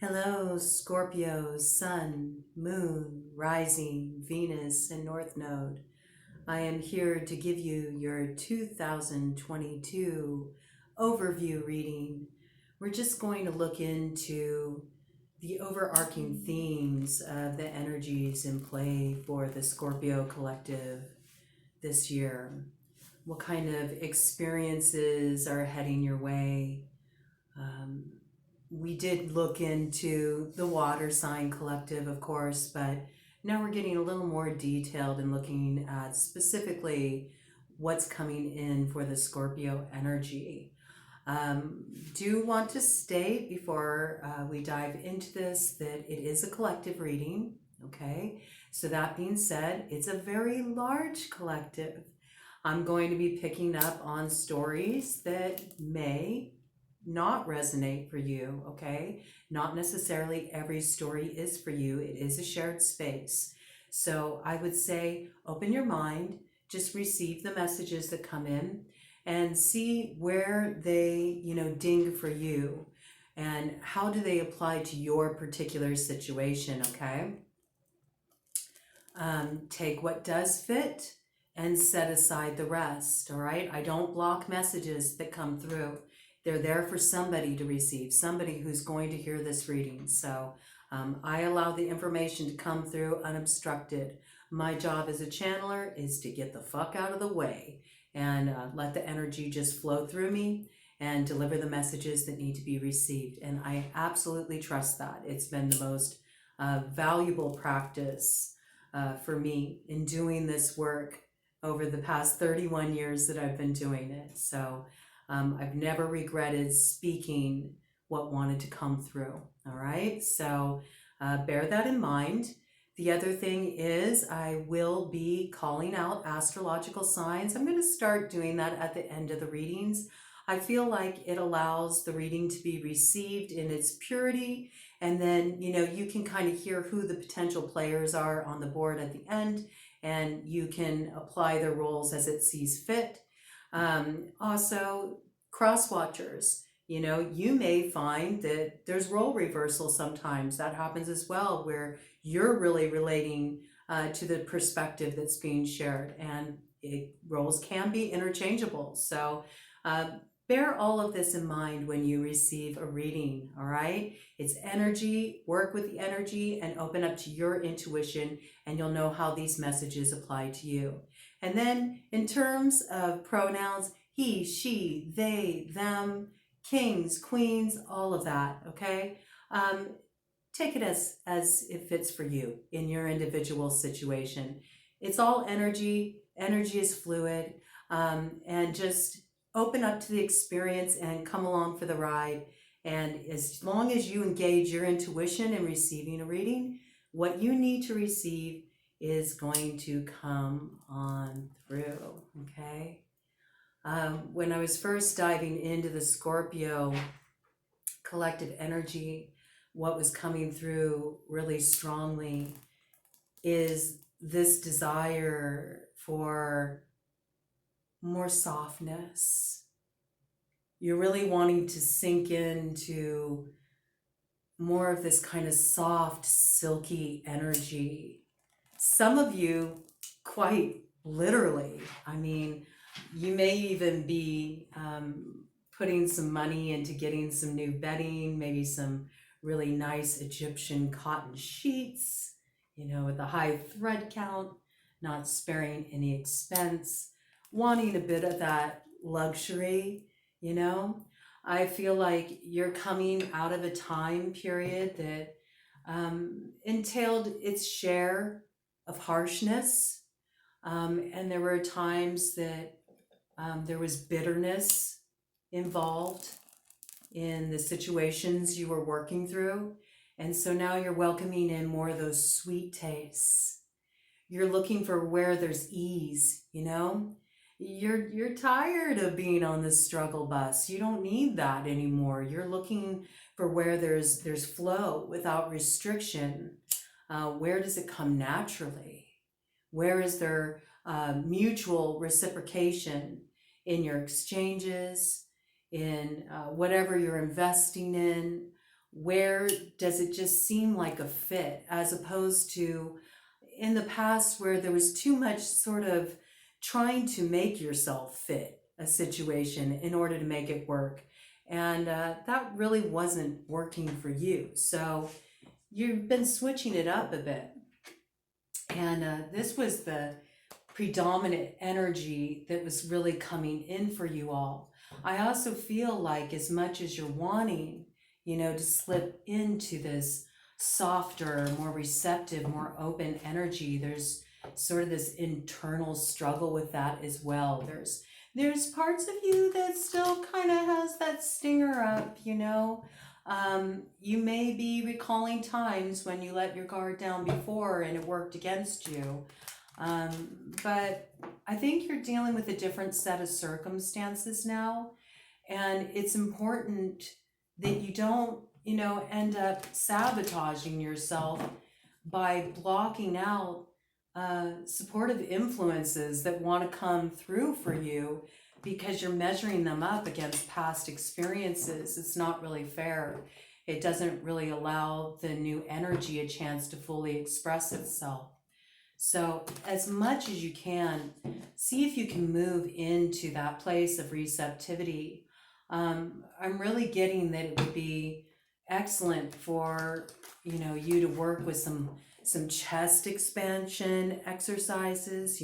Hello, Scorpio, Sun, Moon, Rising, Venus, and North Node. I am here to give you your 2022 overview reading. We're just going to look into the overarching themes of the energies in play for the Scorpio collective this year. What kind of experiences are heading your way? Um, we did look into the water sign collective, of course, but now we're getting a little more detailed and looking at specifically what's coming in for the Scorpio energy. Do want to state before we dive into this that it is a collective reading, okay? So that being said, it's a very large collective. I'm going to be picking up on stories that may not resonate for you, okay? Not necessarily every story is for you. It is a shared space. So I would say open your mind, just receive the messages that come in and see where they, ding for you and how do they apply to your particular situation, okay? Take what does fit and set aside the rest, all right? I don't block messages that come through. They're there for somebody to receive, somebody who's going to hear this reading. So I allow the information to come through unobstructed. My job as a channeler is to get the fuck out of the way and let the energy just flow through me and deliver the messages that need to be received. And I absolutely trust that. It's been the most valuable practice for me in doing this work over the past 31 years that I've been doing it. So I've never regretted speaking what wanted to come through. All right. So bear that in mind. The other thing is I will be calling out astrological signs. I'm going to start doing that at the end of the readings. I feel like it allows the reading to be received in its purity. And then, you can kind of hear who the potential players are on the board at the end, and you can apply their roles as it sees fit. Also, cross watchers, you may find that there's role reversal sometimes. That happens as well, where you're really relating to the perspective that's being shared, and roles can be interchangeable. So bear all of this in mind when you receive a reading, all right? It's energy, work with the energy and open up to your intuition, and you'll know how these messages apply to you. And then in terms of pronouns, he, she, they, them, kings, queens, all of that, okay? Take it as it fits for you in your individual situation. It's all energy. Energy is fluid. And just open up to the experience and come along for the ride. And as long as you engage your intuition in receiving a reading, what you need to receive is going to come on through, okay? When I was first diving into the Scorpio collective energy, what was coming through really strongly is this desire for more softness. You're really wanting to sink into more of this kind of soft, silky energy. Some of you, quite literally, I mean, you may even be putting some money into getting some new bedding, maybe some really nice Egyptian cotton sheets, with a high thread count, not sparing any expense, wanting a bit of that luxury, I feel like you're coming out of a time period that entailed its share of harshness. And there were times that there was bitterness involved in the situations you were working through. And so now you're welcoming in more of those sweet tastes. You're looking for where there's ease, You're tired of being on this struggle bus. You don't need that anymore. You're looking for where there's flow without restriction. Where does it come naturally? Where is there mutual reciprocation in your exchanges, in whatever you're investing in, where does it just seem like a fit, as opposed to in the past where there was too much sort of trying to make yourself fit a situation in order to make it work. And that really wasn't working for you. So you've been switching it up a bit. And this was the predominant energy that was really coming in for you all. I also feel like as much as you're wanting, to slip into this softer, more receptive, more open energy, there's sort of this internal struggle with that as well. There's parts of you that still kind of has that stinger up, you may be recalling times when you let your guard down before and it worked against you. But I think you're dealing with a different set of circumstances now. And it's important that you don't, end up sabotaging yourself by blocking out supportive influences that want to come through for you because you're measuring them up against past experiences. It's not really fair. It doesn't really allow the new energy a chance to fully express itself. So as much as you can, see if you can move into that place of receptivity. I'm really getting that it would be excellent for, you to work with some chest expansion exercises,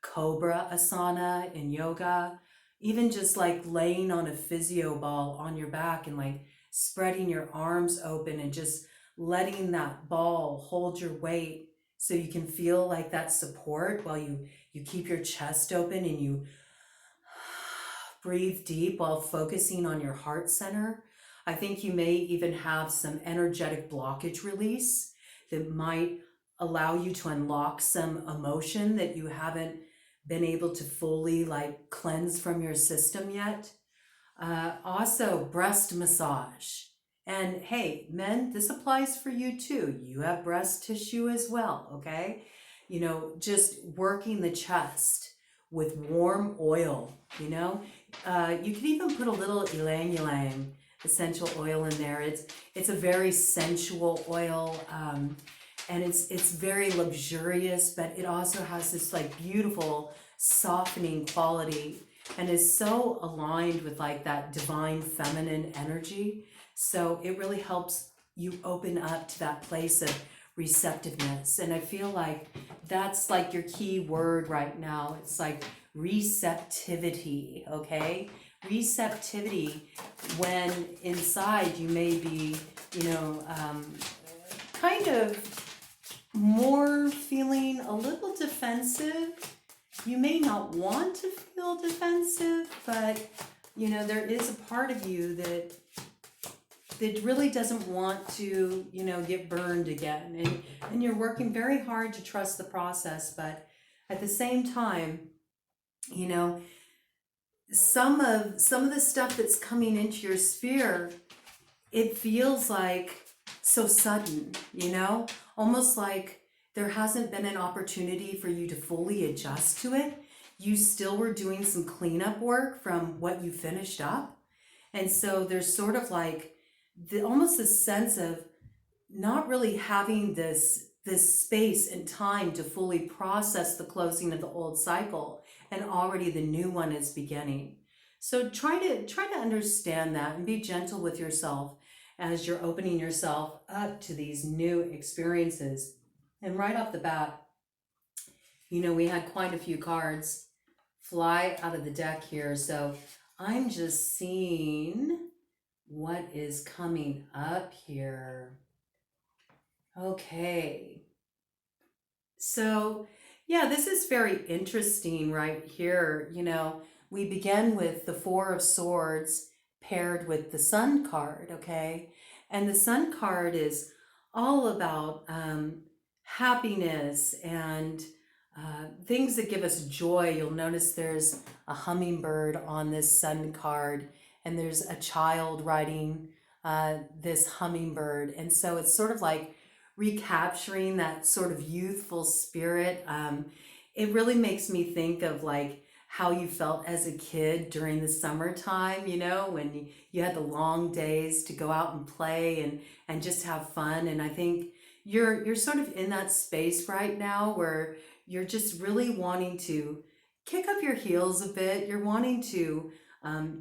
cobra asana in yoga, even just like laying on a physio ball on your back and like spreading your arms open and just letting that ball hold your weight so you can feel like that support while you keep your chest open and you breathe deep while focusing on your heart center. I think you may even have some energetic blockage release that might allow you to unlock some emotion that you haven't been able to fully like cleanse from your system yet. Also, breast massage. And hey, men, this applies for you too. You have breast tissue as well, okay? Just working the chest with warm oil, you could even put a little ylang ylang essential oil in there. It's a very sensual oil, and it's very luxurious, but it also has this like beautiful softening quality and is so aligned with like that divine feminine energy. So it really helps you open up to that place of receptiveness. And I feel like that's like your key word right now. It's like receptivity, okay? Receptivity when inside you may be, kind of more feeling a little defensive. You may not want to feel defensive, but, there is a part of you that really doesn't want to, get burned again. And you're working very hard to trust the process, but at the same time, some of the stuff that's coming into your sphere, it feels like so sudden, almost like there hasn't been an opportunity for you to fully adjust to it. You still were doing some cleanup work from what you finished up. And so there's sort of like almost this sense of not really having this space and time to fully process the closing of the old cycle, and already the new one is beginning. So try to understand that and be gentle with yourself as you're opening yourself up to these new experiences. And right off the bat, we had quite a few cards fly out of the deck here. So I'm just seeing what is coming up here. Okay. So, yeah, this is very interesting right here. We begin with the Four of Swords paired with the Sun card, okay? And the Sun card is all about happiness and things that give us joy. You'll notice there's a hummingbird on this Sun card, and there's a child riding this hummingbird. And so it's sort of like recapturing that sort of youthful spirit. It really makes me think of like how you felt as a kid during the summertime, you know, when you had the long days to go out and play and just have fun. And I think you're sort of in that space right now where you're just really wanting to kick up your heels a bit. You're wanting to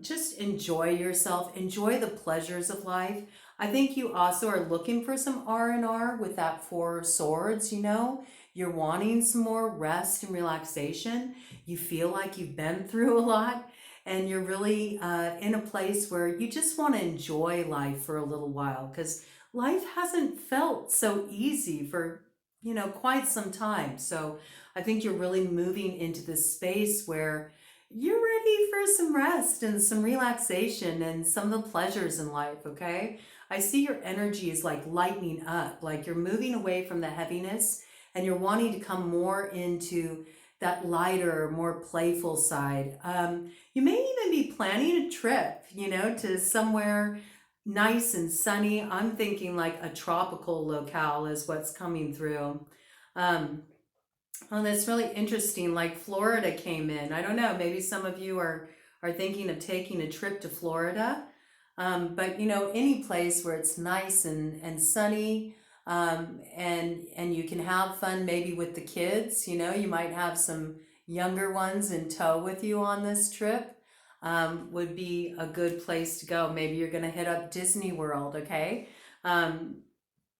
just enjoy yourself, enjoy the pleasures of life. I think you also are looking for some R&R with that Four of Swords, you know. You're wanting some more rest and relaxation. You feel like you've been through a lot and you're really in a place where you just want to enjoy life for a little while because life hasn't felt so easy for, you know, quite some time. So I think you're really moving into this space where you're ready for some rest and some relaxation and some of the pleasures in life, okay? I see your energy is like lightening up, like you're moving away from the heaviness and you're wanting to come more into that lighter, more playful side. You may even be planning a trip, you know, to somewhere nice and sunny. I'm thinking like a tropical locale is what's coming through. Um, Oh, that's really interesting. Like Florida came in. I don't know. Maybe some of you are thinking of taking a trip to Florida. But you know, any place where it's nice and sunny, and you can have fun maybe with the kids. You know, you might have some younger ones in tow with you on this trip. Would be a good place to go. Maybe you're going to hit up Disney World. Okay. Um,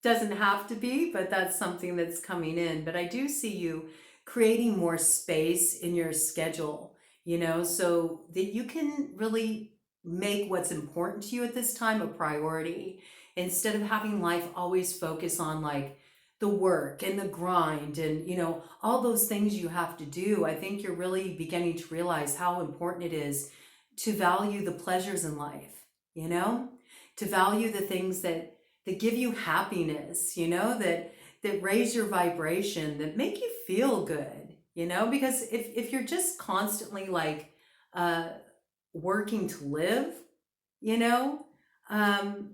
doesn't have to be, but that's something that's coming in. But I do see you creating more space in your schedule, you know, so that you can really make what's important to you at this time a priority instead of having life always focus on like the work and the grind and, you know, all those things you have to do. I think you're really beginning to realize how important it is to value the pleasures in life, you know, to value the things that give you happiness, you know, that raise your vibration, that make you feel good, you know, because if you're just constantly like uh, working to live, you know, um,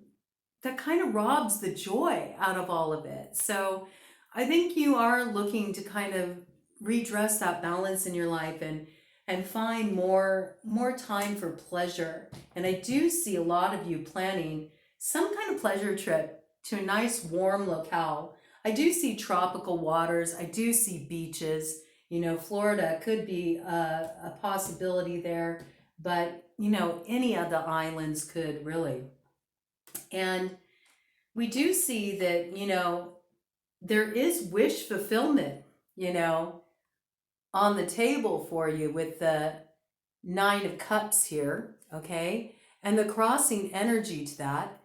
that kind of robs the joy out of all of it. So I think you are looking to kind of redress that balance in your life and find more time for pleasure. And I do see a lot of you planning some kind of pleasure trip to a nice warm locale. I do see tropical waters. I do see beaches. You know, Florida could be a possibility there, but you know, any of the islands could really. And we do see that, you know, there is wish fulfillment, you know, on the table for you with the Nine of Cups here, okay? And the crossing energy to that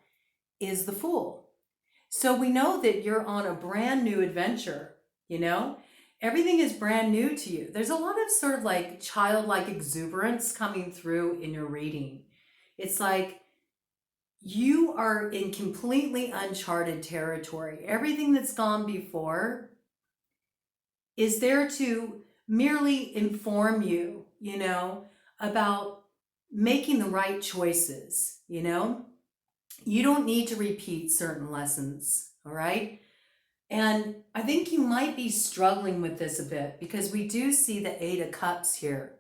is the Fool. So we know that you're on a brand new adventure, you know? Everything is brand new to you. There's a lot of sort of like childlike exuberance coming through in your reading. It's like you are in completely uncharted territory. Everything that's gone before is there to merely inform you, you know, about making the right choices, you know? You don't need to repeat certain lessons, all right? And I think you might be struggling with this a bit because we do see the Eight of Cups here.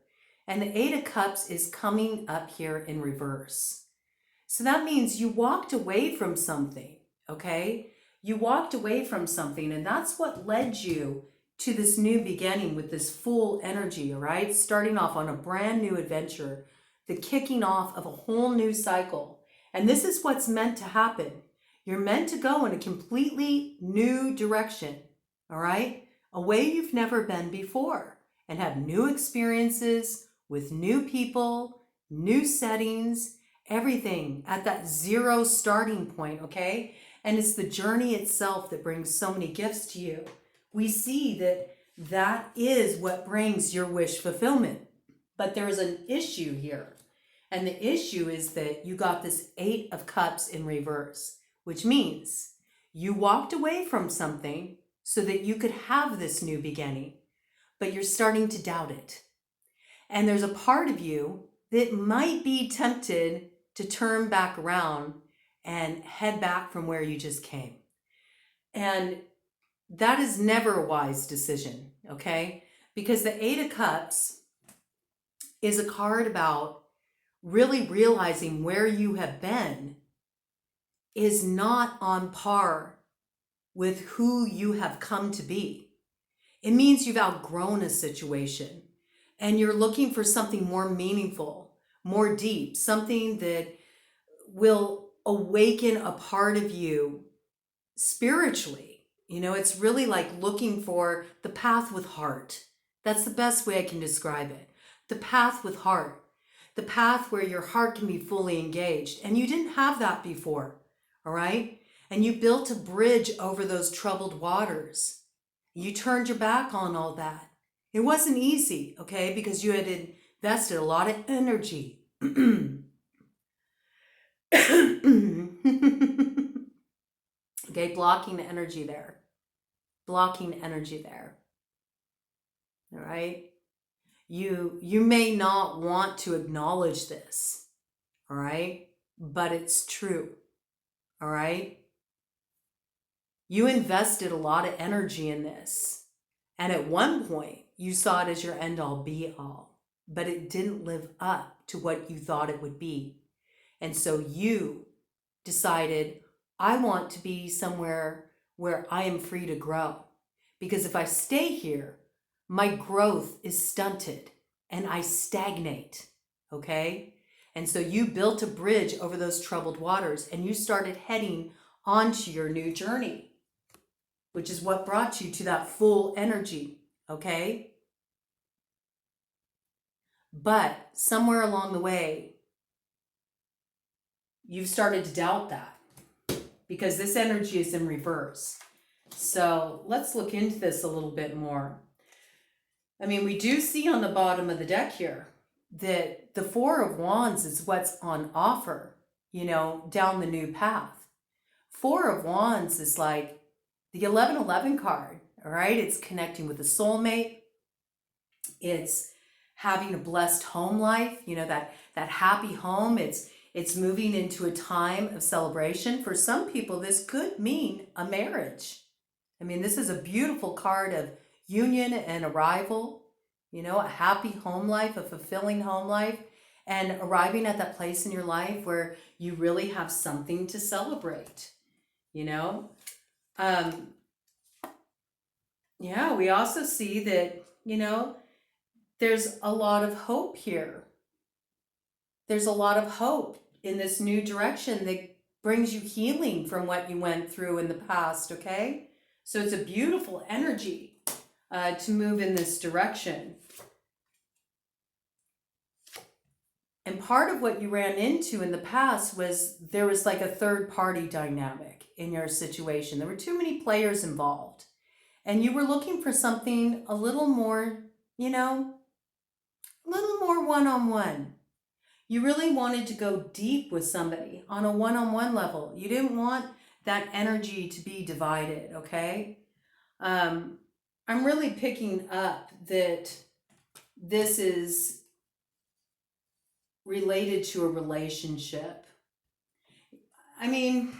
And the Eight of Cups is coming up here in reverse. So that means you walked away from something, okay? You walked away from something, and that's what led you to this new beginning with this Fool energy, all right? Starting off on a brand new adventure, the kicking off of a whole new cycle. And this is what's meant to happen. You're meant to go in a completely new direction, all right? A way you've never been before, and have new experiences with new people, new settings, everything at that zero starting point, okay? And it's the journey itself that brings so many gifts to you. We see that that is what brings your wish fulfillment. But there's an issue here. And the issue is that you got this Eight of Cups in reverse, which means you walked away from something so that you could have this new beginning, but you're starting to doubt it. And there's a part of you that might be tempted to turn back around and head back from where you just came. And that is never a wise decision, okay? Because the Eight of Cups is a card about really realizing where you have been is not on par with who you have come to be. It means you've outgrown a situation and you're looking for something more meaningful, more deep, something that will awaken a part of you spiritually. You know, it's really like looking for the path with heart. That's the best way I can describe it. The path with heart. The path where your heart can be fully engaged. And you didn't have that before, all right? And you built a bridge over those troubled waters. You turned your back on all that. It wasn't easy, okay? Because you had invested a lot of energy. Okay, blocking energy there. Blocking energy there. All right? You may not want to acknowledge this, all right? But it's true, all right? You invested a lot of energy in this. And at one point, you saw it as your end-all be-all, but it didn't live up to what you thought it would be. And so you decided, I want to be somewhere where I am free to grow. Because if I stay here, my growth is stunted and I stagnate, okay? And so you built a bridge over those troubled waters and you started heading onto your new journey, which is what brought you to that full energy, okay? But somewhere along the way, you've started to doubt that because this energy is in reverse. So let's look into this a little bit more. I mean, we do see on the bottom of the deck here that the Four of Wands is what's on offer, you know, down the new path. Four of Wands is like the 1111 card, all right? It's connecting with a soulmate. It's having a blessed home life, you know, that happy home. It's moving into a time of celebration. For some people, this could mean a marriage. I mean, this is a beautiful card of union and arrival, you know, a happy home life, a fulfilling home life, and arriving at that place in your life where you really have something to celebrate, you know. Yeah, we also see that, you know, there's a lot of hope here. There's a lot of hope in this new direction that brings you healing from what you went through in the past, okay? So it's a beautiful energy to move in this direction. And part of what you ran into in the past was there was like a third party dynamic in your situation. There were too many players involved. And you were looking for something a little more, you know, a little more one-on-one. You really wanted to go deep with somebody on a one-on-one level. You didn't want that energy to be divided, okay? I'm really picking up that this is related to a relationship. I mean,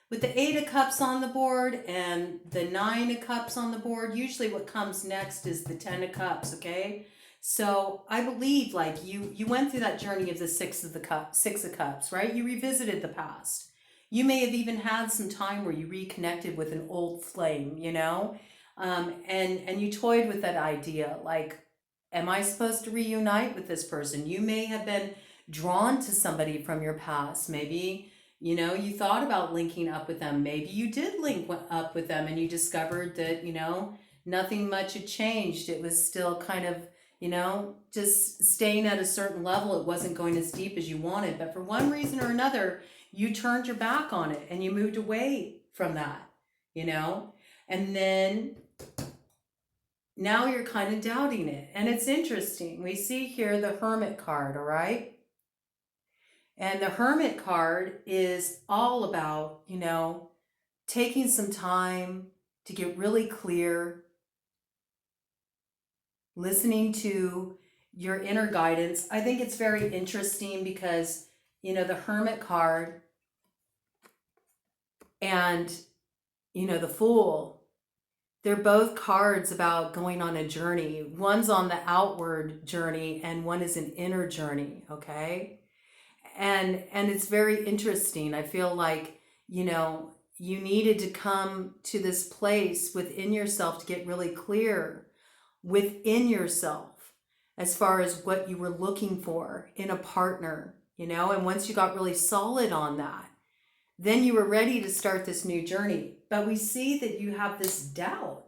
with the Eight of Cups on the board and the Nine of Cups on the board, usually what comes next is the Ten of Cups, okay? So I believe like you went through that journey of the Six of Cups, right? You revisited the past. You may have even had some time where you reconnected with an old flame, you know? And you toyed with that idea, like, am I supposed to reunite with this person? You may have been drawn to somebody from your past. Maybe, you know, you thought about linking up with them. Maybe you did link up with them and you discovered that, you know, nothing much had changed. It was still kind of, you know, just staying at a certain level. It wasn't going as deep as you wanted. But for one reason or another, you turned your back on it and you moved away from that, you know? And then now you're kind of doubting it. And it's interesting. We see here the Hermit card, all right? And the Hermit card is all about, you know, taking some time to get really clear, listening to your inner guidance. I think it's very interesting because, you know, the Hermit card and, you know, the Fool, They're both cards about going on a journey. One's on the outward journey and one is an inner journey, okay? And it's very interesting. I feel like, you know, you needed to come to this place within yourself to get really clear within yourself as far as what you were looking for in a partner, you know? And once you got really solid on that, then you were ready to start this new journey. But we see that you have this doubt.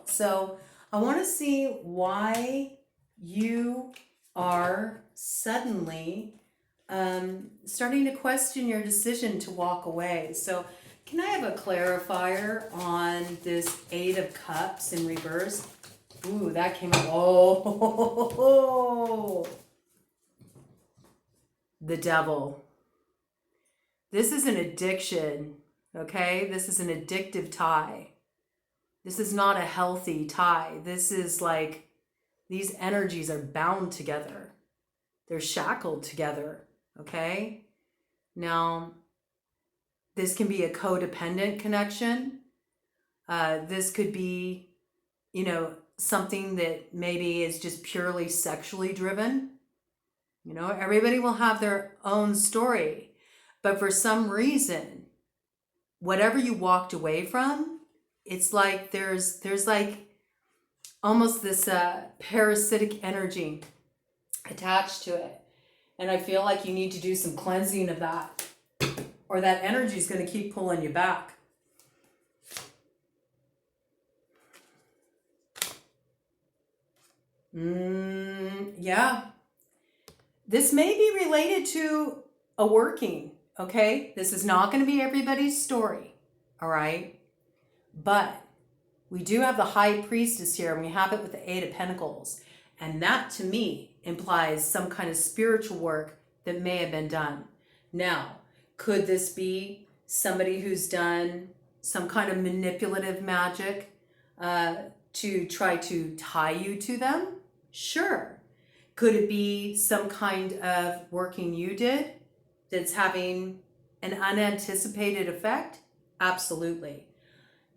So I want to see why you are suddenly starting to question your decision to walk away. So can I have a clarifier on this Eight of Cups in reverse? Ooh, that came up. Oh, the Devil. This is an addiction, okay? This is an addictive tie. This is not a healthy tie. This is like, these energies are bound together. They're shackled together, okay? Now, this can be a codependent connection. This could be, you know, something that maybe is just purely sexually driven. You know, everybody will have their own story. But for some reason, whatever you walked away from, it's like there's like almost this parasitic energy attached to it. And I feel like you need to do some cleansing of that, or that energy is going to keep pulling you back. Yeah. This may be related to a working. Okay, this is not going to be everybody's story, all right? But we do have the High Priestess here, and we have it with the Eight of Pentacles. And that, to me, implies some kind of spiritual work that may have been done. Now, could this be somebody who's done some kind of manipulative magic to try to tie you to them? Sure. Could it be some kind of working you did that's having an unanticipated effect? Absolutely.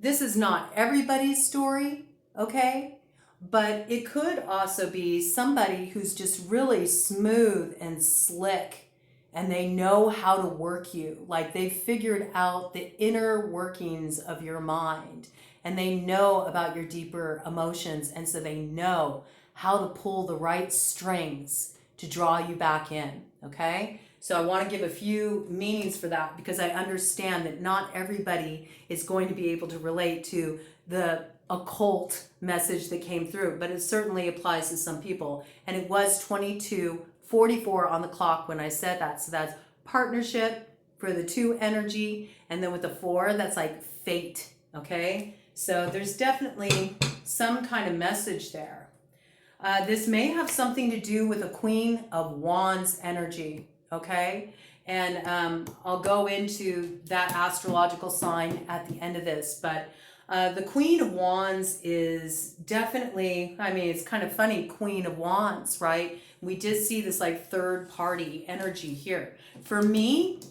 This is not everybody's story, okay? But it could also be somebody who's just really smooth and slick, and they know how to work you. Like, they've figured out the inner workings of your mind, and they know about your deeper emotions, and so they know how to pull the right strings to draw you back in, okay? So I want to give a few meanings for that, because I understand that not everybody is going to be able to relate to the occult message that came through, but it certainly applies to some people. And it was 22:44 on the clock when I said that. So that's partnership for the 2 energy, and then with the 4, that's like fate, okay? So there's definitely some kind of message there. This may have something to do with a Queen of Wands energy, okay? And I'll go into that astrological sign at the end of this, but the Queen of Wands is definitely, I mean, it's kind of funny, Queen of Wands, right? We did see this like third party energy here. For me,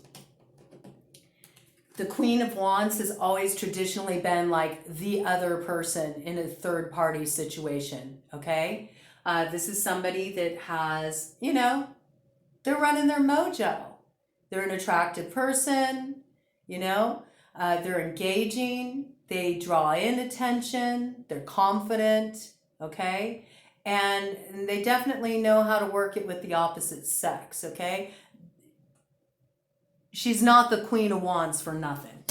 the Queen of Wands has always traditionally been like the other person in a third party situation, okay? This is somebody that has, you know, they're running their mojo. They're an attractive person, you know, they're engaging, they draw in attention, they're confident, okay? And they definitely know how to work it with the opposite sex, okay? She's not the Queen of Wands for nothing.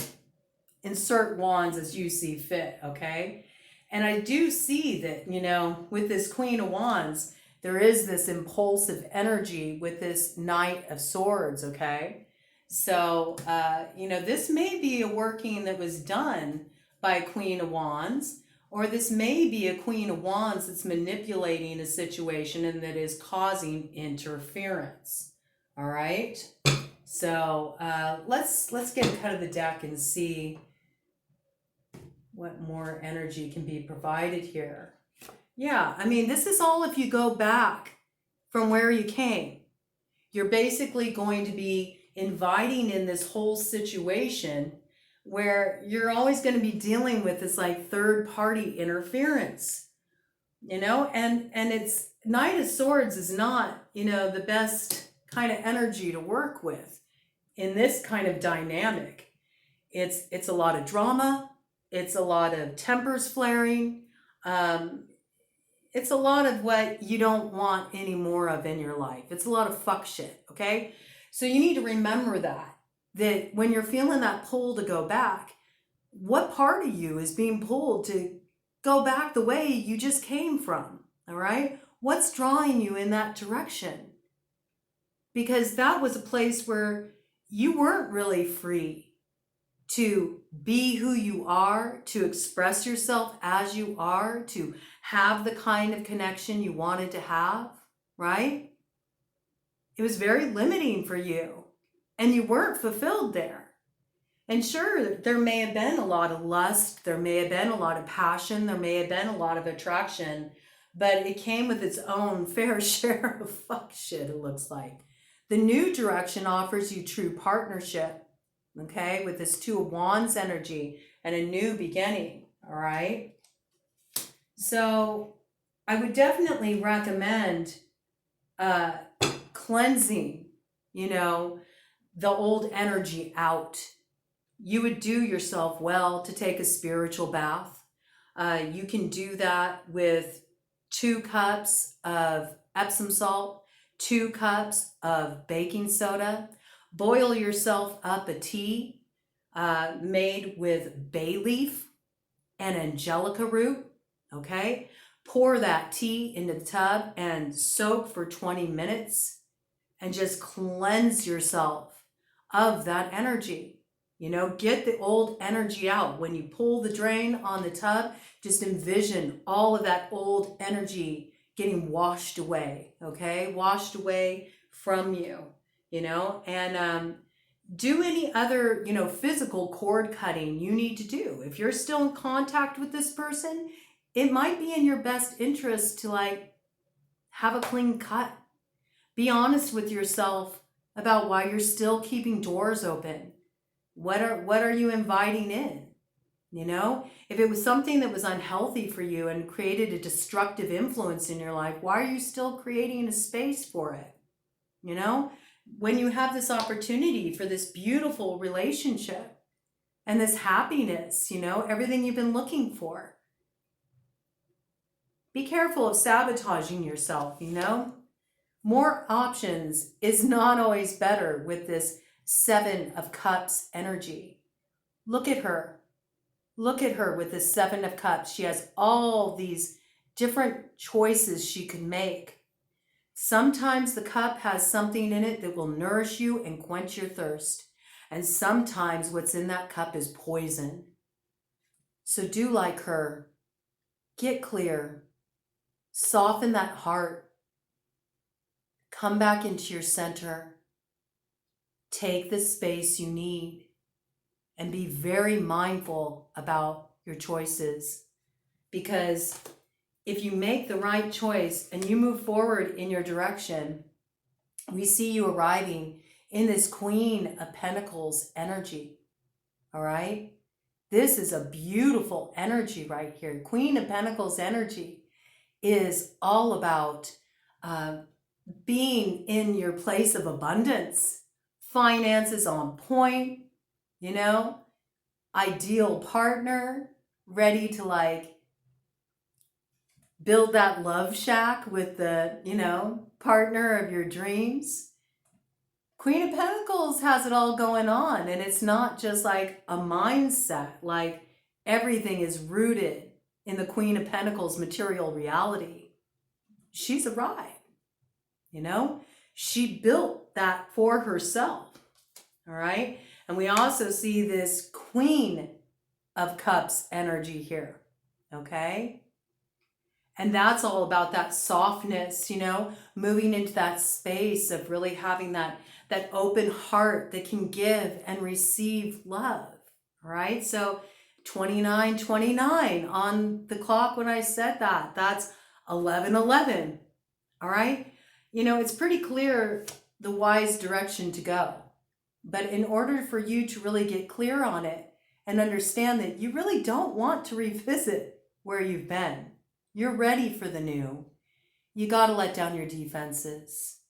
Insert wands as you see fit, okay? And I do see that, you know, with this Queen of Wands, there is this impulsive energy with this Knight of Swords, okay? So, you know, this may be a working that was done by a Queen of Wands, or this may be a Queen of Wands that's manipulating a situation and that is causing interference, all right? So let's get a cut of the deck and see what more energy can be provided here. Yeah, I mean, this is all if you go back from where you came. You're basically going to be inviting in this whole situation where you're always going to be dealing with this like third party interference, you know, and it's Knight of Swords is not, you know, the best kind of energy to work with in this kind of dynamic. It's a lot of drama, it's a lot of tempers flaring, it's a lot of what you don't want any more of in your life. It's a lot of fuck shit, okay? So you need to remember that when you're feeling that pull to go back, what part of you is being pulled to go back the way you just came from, all right? What's drawing you in that direction? Because that was a place where you weren't really free to be who you are, to express yourself as you are, to have the kind of connection you wanted to have, right? It was very limiting for you, and you weren't fulfilled there. And sure, there may have been a lot of lust, there may have been a lot of passion, there may have been a lot of attraction, but it came with its own fair share of fuck shit, it looks like. The new direction offers you true partnership, okay, with this Two of Wands energy and a new beginning, all right? So I would definitely recommend cleansing, you know, the old energy out. You would do yourself well to take a spiritual bath. You can do that with 2 cups of Epsom salt, 2 cups of baking soda. Boil yourself up a tea made with bay leaf and angelica root, okay? Pour that tea into the tub and soak for 20 minutes and just cleanse yourself of that energy. You know, get the old energy out. When you pull the drain on the tub, just envision all of that old energy getting washed away, okay? Washed away from you, you know, and do any other, you know, physical cord cutting you need to do. If you're still in contact with this person, it might be in your best interest to like have a clean cut. Be honest with yourself about why you're still keeping doors open. What are you inviting in? You know, if it was something that was unhealthy for you and created a destructive influence in your life, why are you still creating a space for it? You know, when you have this opportunity for this beautiful relationship and this happiness, you know, everything you've been looking for, be careful of sabotaging yourself, you know. More options is not always better with this 7 of Cups energy. Look at her. Look at her with this 7 of Cups. She has all these different choices she can make. Sometimes the cup has something in it that will nourish you and quench your thirst. And sometimes what's in that cup is poison. So do like her. Get clear. Soften that heart. Come back into your center. Take the space you need. And be very mindful about your choices. Because if you make the right choice and you move forward in your direction, we see you arriving in this Queen of Pentacles energy. All right? This is a beautiful energy right here. Queen of Pentacles energy is all about being in your place of abundance, finances on point, you know, ideal partner, ready to like build that love shack with the, you know, partner of your dreams. Queen of Pentacles has it all going on, and it's not just like a mindset, like everything is rooted in the Queen of Pentacles material reality. She's arrived, you know, she built that for herself, all right? And we also see this Queen of Cups energy here, okay? And that's all about that softness, you know, moving into that space of really having that open heart that can give and receive love, all right? So 2929 on the clock when I said that, that's 1111, all right? You know, it's pretty clear the wise direction to go. But in order for you to really get clear on it and understand that you really don't want to revisit where you've been. You're ready for the new. You got to let down your defenses.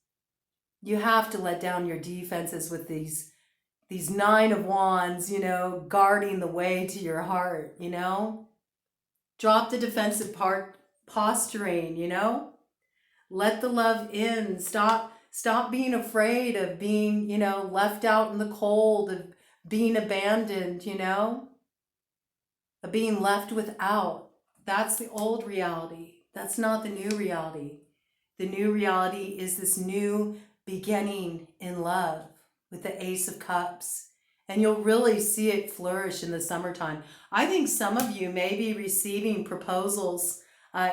You have to let down your defenses with these Nine of Wands, guarding the way to your heart, Drop the defensive posturing, Let the love in. Stop being afraid of being, left out in the cold, of being abandoned, of being left without. That's the old reality. That's not the new reality. The new reality is this new beginning in love with the Ace of Cups. And you'll really see it flourish in the summertime. I think some of you may be receiving proposals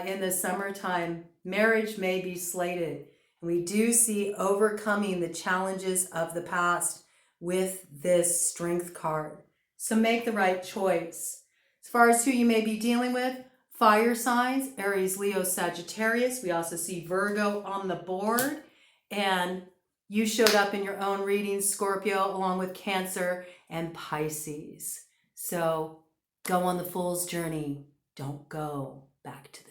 in the summertime. Marriage may be slated. We do see overcoming the challenges of the past with this Strength card. So make the right choice. As far as who you may be dealing with, fire signs, Aries, Leo, Sagittarius. We also see Virgo on the board. And you showed up in your own reading, Scorpio, along with Cancer and Pisces. So go on the Fool's journey. Don't go back to the